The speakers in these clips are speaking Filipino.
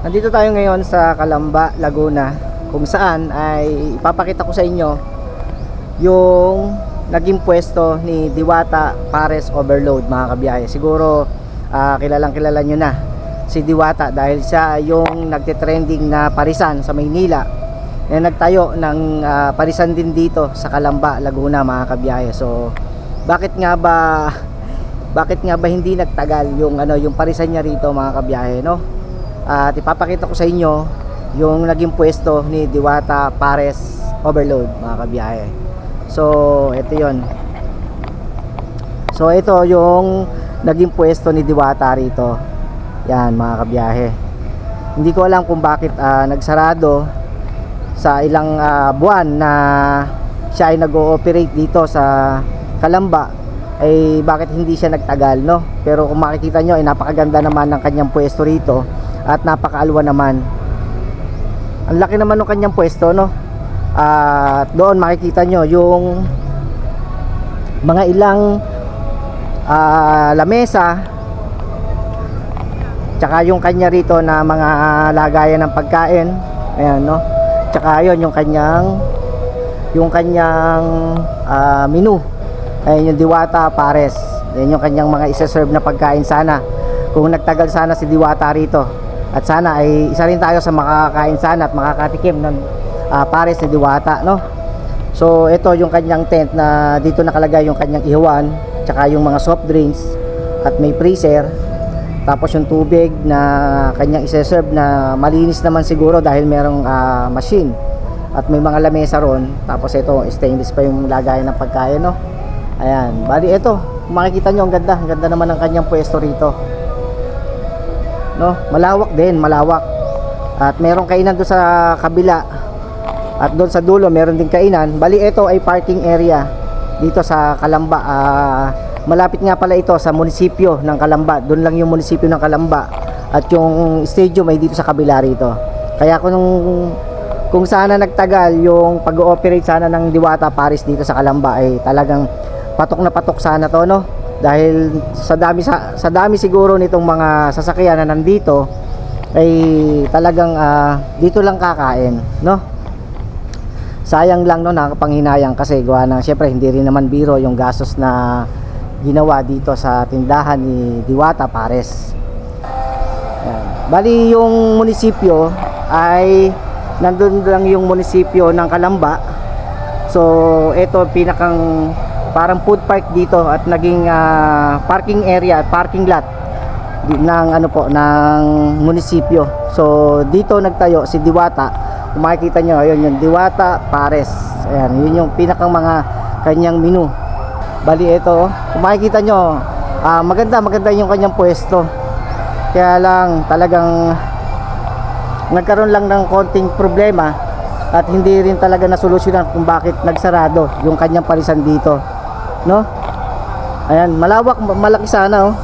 Nandito tayo ngayon sa Calamba, Laguna, kung saan ay ipapakita ko sa inyo yung naging pwesto ni Diwata Pares Overload, mga kabiyahe. Siguro kilalang kilala nyo na si Diwata dahil siya yung nagtitrending na parisan sa Maynila na nagtayo ng parisan din dito sa Calamba, Laguna, mga kabiyahe. So bakit nga ba hindi nagtagal yung parisan niya rito, mga kabiyahe, no? At ipapakita ko sa inyo yung naging pwesto ni Diwata Pares Overload, mga kabiyahe. So ito yon. So ito yung naging pwesto ni Diwata rito. Yan, mga kabiyahe. Hindi ko alam kung bakit nagsarado sa ilang buwan na siya ay nag-ooperate dito sa Calamba, ay bakit hindi siya nagtagal, no? Pero kung makikita nyo ay napakaganda naman ng kanyang pwesto rito at napakaalwa naman. Ang laki naman ng kanyang pwesto, no? At doon makikita nyo yung mga ilang lamesa, tsaka yung kanya rito na mga lagayan ng pagkain. Ayan, no? Tsaka yun yung kanyang menu. Ayan yung Diwata Pares. Ayan yung kanyang mga isa-serve na pagkain. Sana kung nagtagal sana si Diwata rito, at sana ay isa rin tayo sa makakain sana at makakatikim ng pares ni Diwata, no? So ito yung kanyang tent na dito nakalagay yung kanyang ihawan, tsaka yung mga soft drinks, at may freezer. Tapos yung tubig na kanyang isa-serve na malinis naman siguro dahil merong machine, at may mga lamesa ron. Tapos ito stainless pa yung lagayan ng pagkain, no? Ayan, bali ito, makikita nyo ang ganda naman ng kanyang pwesto rito, no? Malawak din, malawak. At merong kainan doon sa kabila, at doon sa dulo meron din kainan. Bali ito ay parking area dito sa Calamba. Malapit nga pala ito sa munisipyo ng Calamba. Doon lang yung munisipyo ng Calamba, at yung stadium ay dito sa kabila rito. Kaya kung sana nagtagal yung pag-ooperate sana ng Diwata Pares dito sa Calamba, ay talagang patok na patok sana to, no? Dahil sa dami siguro nitong mga sasakyan na nandito, ay talagang dito lang kakain, no? Sayang lang, no, nakakapanghinayang kasi gawa ng syempre hindi rin naman biro yung gastos na ginawa dito sa tindahan ni Diwata Pares. Ayan. Bali yung munisipyo ay nandun lang yung munisipyo ng Calamba. So ito pinakang parang food park dito, at naging parking area, parking lot ng ng munisipyo. So dito nagtayo si Diwata. Kung makikita nyo, ayun yung Diwata Pares. Ayan, yun yung pinakang mga kanyang menu. Bali ito, kung makikita nyo, maganda yung kanyang pwesto. Kaya lang talagang nagkaroon lang ng konting problema, at hindi rin talaga nasolusyonan kung bakit nagsarado yung kanyang parisan dito, no? Ayan, malaki sana, oh.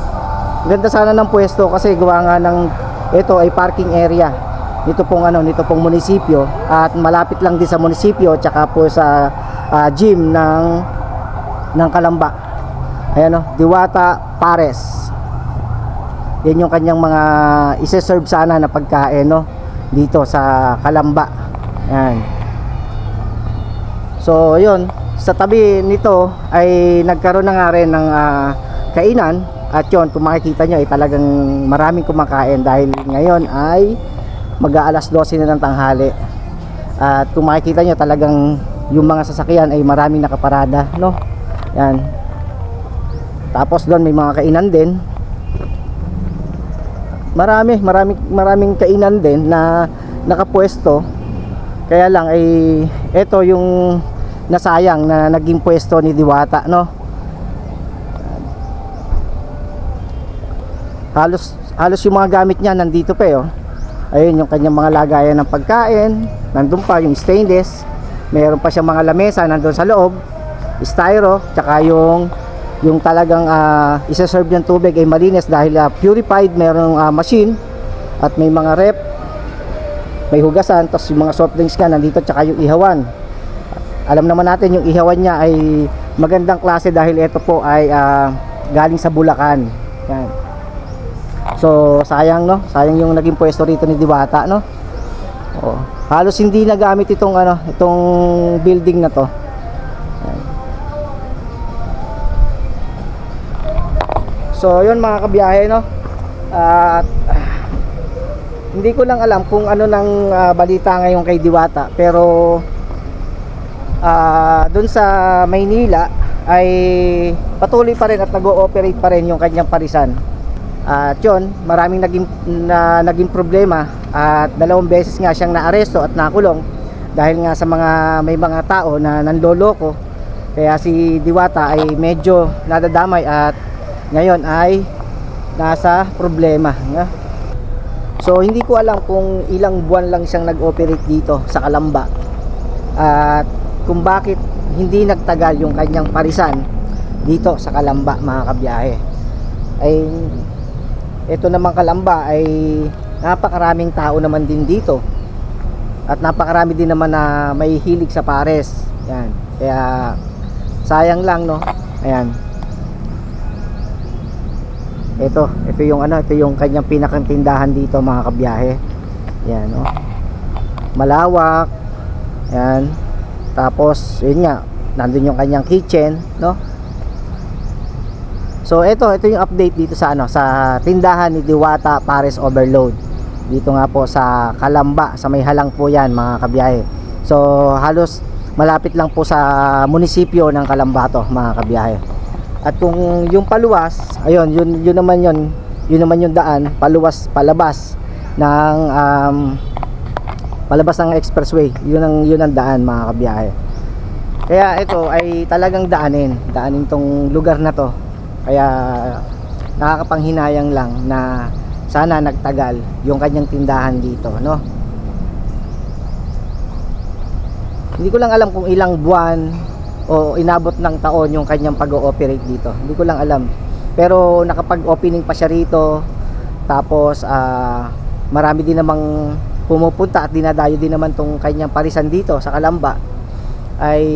Ganda sana ng pwesto kasi gawa nga ng ito ay parking area nito pong munisipyo, at malapit lang din sa munisipyo tsaka po sa gym ng Calamba. Ayan, oh, Diwata Pares. Yan yung kanyang mga isa-serve sana na pagkain, no, dito sa Calamba. Ayan. So yun, sa tabi nito ay nagkaroon na nga rin ng kainan, at yun kung makikita nyo ay talagang maraming kumakain dahil ngayon ay mag-aalas 12 na ng tanghali. At kung makikita nyo talagang yung mga sasakyan ay maraming nakaparada, no? Yan. Tapos doon may mga kainan din, maraming kainan din na nakapwesto. Kaya lang ay ito yung nasayang na naging pwesto ni Diwata, no? Halos yung mga gamit niya nandito pa, oh. Ayun yung kanyang mga lagayan ng pagkain, nandun pa yung stainless. Meron pa siyang mga lamesa nandun sa loob, styro, tsaka yung talagang isa-serve ng tubig ay malinis dahil purified. Merong machine, at may mga rep, may hugasan, tapos yung mga soft drinks nga nandito, tsaka yung ihawan. Alam naman natin yung ihawan niya ay magandang klase dahil ito po ay galing sa Bulacan. Yan. So sayang, no, sayang yung naging pwesto rito ni Diwata, no. Oo. Halos hindi nagamit itong itong building na to. Ayan. So yun mga kabiyahe, no. At hindi ko lang alam kung ano nang balita ngayon kay Diwata, pero doon sa Maynila ay patuloy pa rin at nag-ooperate pa rin yung kanyang parisan. At yun, maraming naging problema at 2 beses nga siyang naaresto at nakulong dahil nga sa may mga tao na nanloloko. Kaya si Diwata ay medyo nadadamay at ngayon ay nasa problema. So hindi ko alam kung ilang buwan lang siyang nag-operate dito sa Calamba at kung bakit hindi nagtagal yung kanyang parisan dito sa Calamba, mga kabiyahe. Ay ito namang Calamba ay napakaraming tao naman din dito at napakarami din naman na may hilig sa pares. Yan. Kaya sayang lang, no. Ayan. Ito yung kanyang pinakang tindahan dito, mga kabiyahe. Yan, no. Malawak. Yan. Tapos yun nga, nandun yung kanyang kitchen, no. So ito yung update dito sa sa tindahan ni Diwata Pares Overload. Dito nga po sa Calamba, sa may halang po 'yan, mga kabiyahe. So halos malapit lang po sa munisipyo ng Calamba to, mga kabiyahe. At kung yung paluwas, ayun, yun naman yung daan paluwas palabas ng palabas ng expressway. Yun ang daan, mga kabiyahe. Kaya ito ay talagang daanin tong lugar na to. Kaya nakakapanghinayang lang na sana nagtagal yung kanyang tindahan dito, no. Hindi ko lang alam kung ilang buwan o inabot ng taon yung kanyang pag-ooperate dito. Hindi ko lang alam. Pero nakapag-opening pa siya rito. Tapos marami din namang pumupunta at dinadayo din naman tong kanyang parisan dito sa Calamba. Ay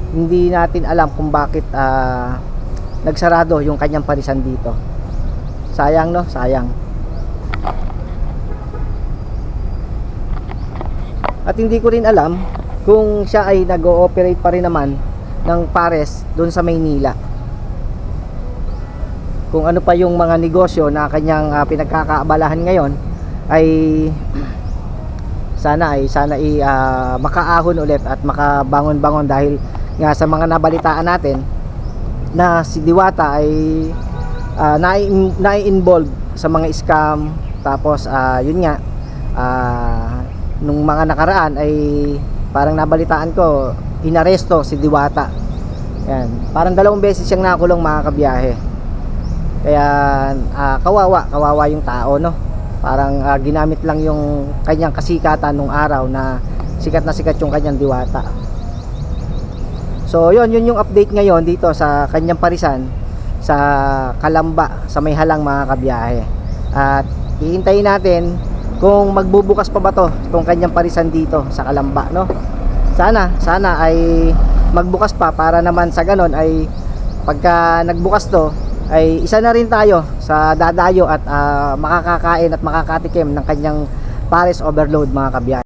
hindi natin alam kung bakit nagsarado yung kanyang parisan dito. Sayang, no? Sayang. At hindi ko rin alam kung siya ay nag-ooperate pa rin naman ng pares doon sa Maynila. Kung ano pa yung mga negosyo na kanyang pinagkakaabalahan ngayon ay sana makaahon ulit at makabangon-bangon, dahil nga sa mga nabalitaan natin na si Diwata ay na-involve sa mga scam. Tapos yun nga, nung mga nakaraan ay parang nabalitaan ko inaresto si Diwata. Yan, parang 2 beses siyang nakulong, mga kabiyahe. Kaya kawawa yung tao, no. Parang ginamit lang yung kanyang kasikatan nung araw na sikat yung kanyang Diwata. So yun yung update ngayon dito sa kanyang parisan sa Calamba, sa may halang, mga kabiyahe. At hihintayin natin kung magbubukas pa ba to itong kanyang parisan dito sa Calamba, no. Sana ay magbukas pa, para naman sa ganon ay pagka nagbukas to ay isa na rin tayo sa dadayo at makakakain at makakatikim ng kanyang Pares Overload, mga kabiyahe.